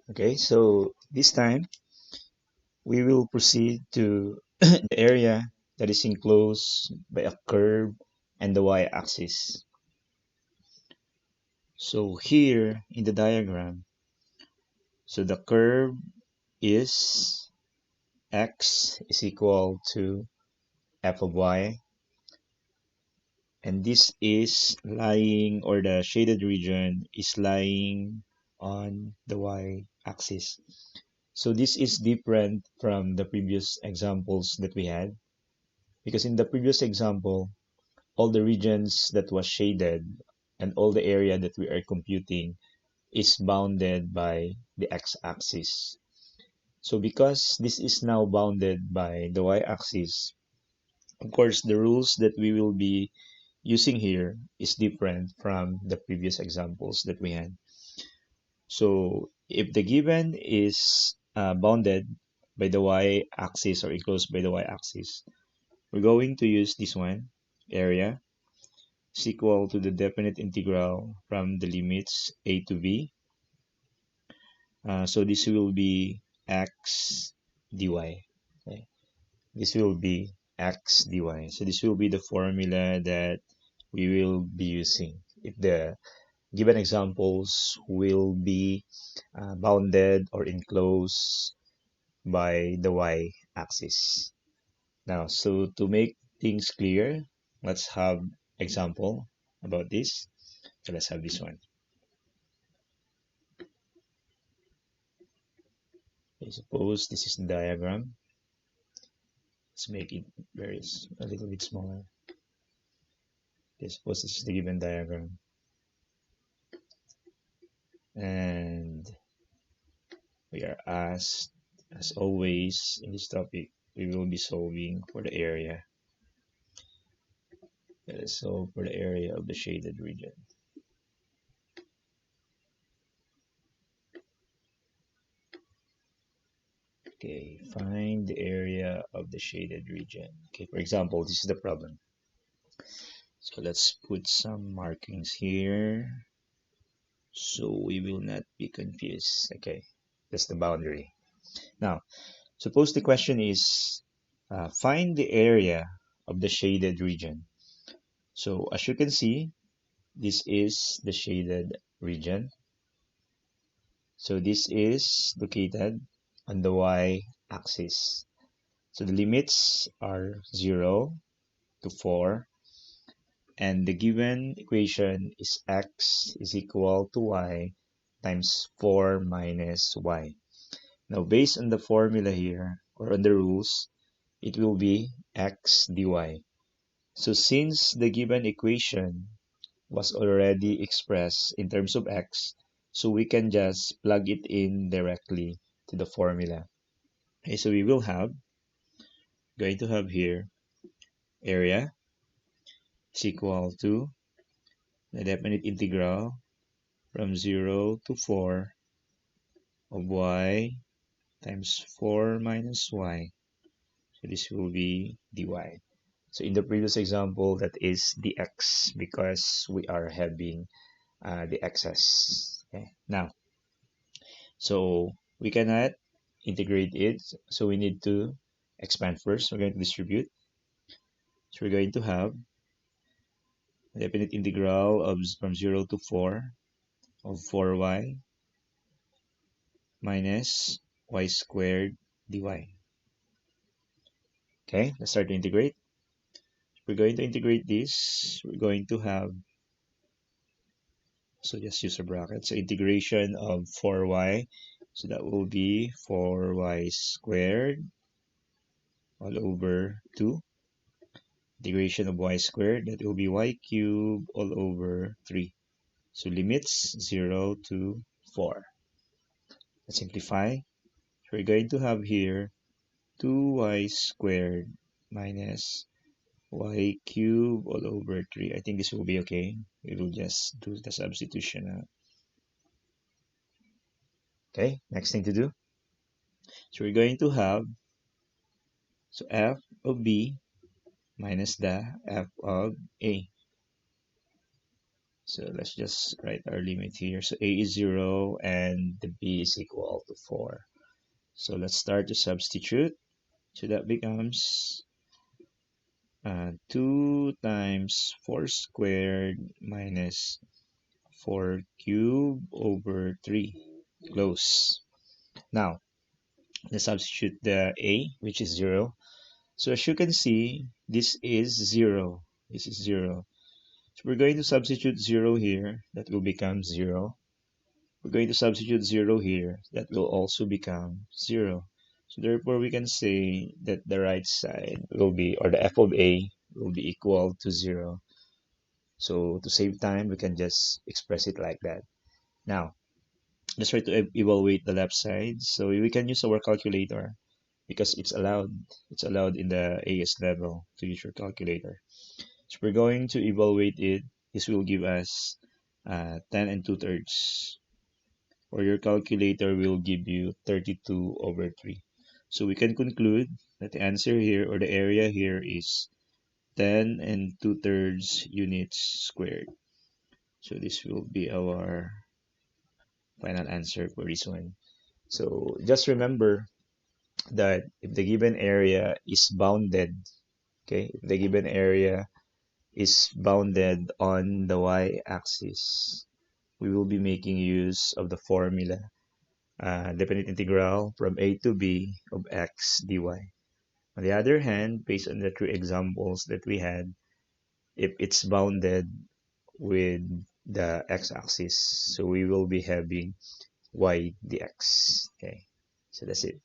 Okay, so this time we will proceed to the area that is enclosed by a curve and the y-axis. So here in the diagram, so the curve is x is equal to f of y, and this is lying, or the shaded region is lying on the y-axis. So this is different from the previous examples that we had, because in the previous example, all the regions that was shaded and all the area that we are computing is bounded by the x-axis. So because this is now bounded by the y-axis, of course, the rules that we will be using here is different from the previous examples that we had. So if the given is bounded by the y-axis or enclosed by the y-axis, we're going to use this one, area, is equal to the definite integral from the limits a to b. So this will be x dy. Okay. This will be x dy. So this will be the formula that we will be using if the given examples will be bounded or enclosed by the y-axis. Now, so to make things clear, let's have example about this. So let's have this one. Okay, suppose this is the diagram. Let's make it a little bit smaller. Okay, suppose this is the given diagram. And we are asked, as always in this topic, we will be solving for the area. Let us solve for the area of the shaded region. Okay, find the area of the shaded region. Okay, for example, this is the problem. So let's put some markings here so we will not be confused. Okay, that's the boundary. Now, suppose the question is find the area of the shaded region. So as you can see, this is the shaded region. So this is located on the y-axis. So the limits are 0 to 4, and the given equation is x is equal to y times 4 minus y. Now, based on the formula here, or on the rules, it will be x dy. So since the given equation was already expressed in terms of x, so we can just plug it in directly to the formula. Okay, so we will have, going to have here, area is equal to the definite integral from 0 to 4 of y times 4 minus y. So this will be dy. So in the previous example, that is dx because we are having the excess. Okay. Now, so we cannot integrate it. So we need to expand first. We're going to distribute. So we're going to have a definite integral of from 0 to 4 of 4y minus y squared dy. Okay, let's start to integrate. We're going to integrate this. We're going to have, so just use a bracket. So integration of 4y. So that will be 4y squared all over 2. Integration of y squared, that will be y cubed all over 3. So limits 0 to 4. Let's simplify. So we're going to have here 2y squared minus y cubed all over 3. I think this will be okay. We will just do the substitution. Okay, next thing to do. So we're going to have, so f of b minus the f of a. So let's just write our limit here. So a is 0 and the b is equal to 4. So let's start to substitute. So that becomes 2 times 4 squared minus 4 cubed over 3. Close. Now, let's substitute the a, which is 0. So as you can see, this is 0. This is 0. So we're going to substitute 0 here. That will become 0. We're going to substitute 0 here. That will also become 0. So therefore, we can say that the right side will be, or the f of a will be equal to 0. So to save time, we can just express it like that. Now, let's try to evaluate the left side. So we can use our calculator because it's allowed. It's allowed in the AS level to use your calculator. So we're going to evaluate it. This will give us 10 and 2/3. Or your calculator will give you 32 over 3. So we can conclude that the answer here, or the area here, is 10 and 2/3 units squared. So this will be our final answer for this one. So just remember that if the given area is bounded, okay, if the given area is bounded on the y-axis, we will be making use of the formula definite integral from a to b of x dy. On the other hand, based on the three examples that we had, if it's bounded with the x-axis, so we will be having y dx. Okay, so that's it.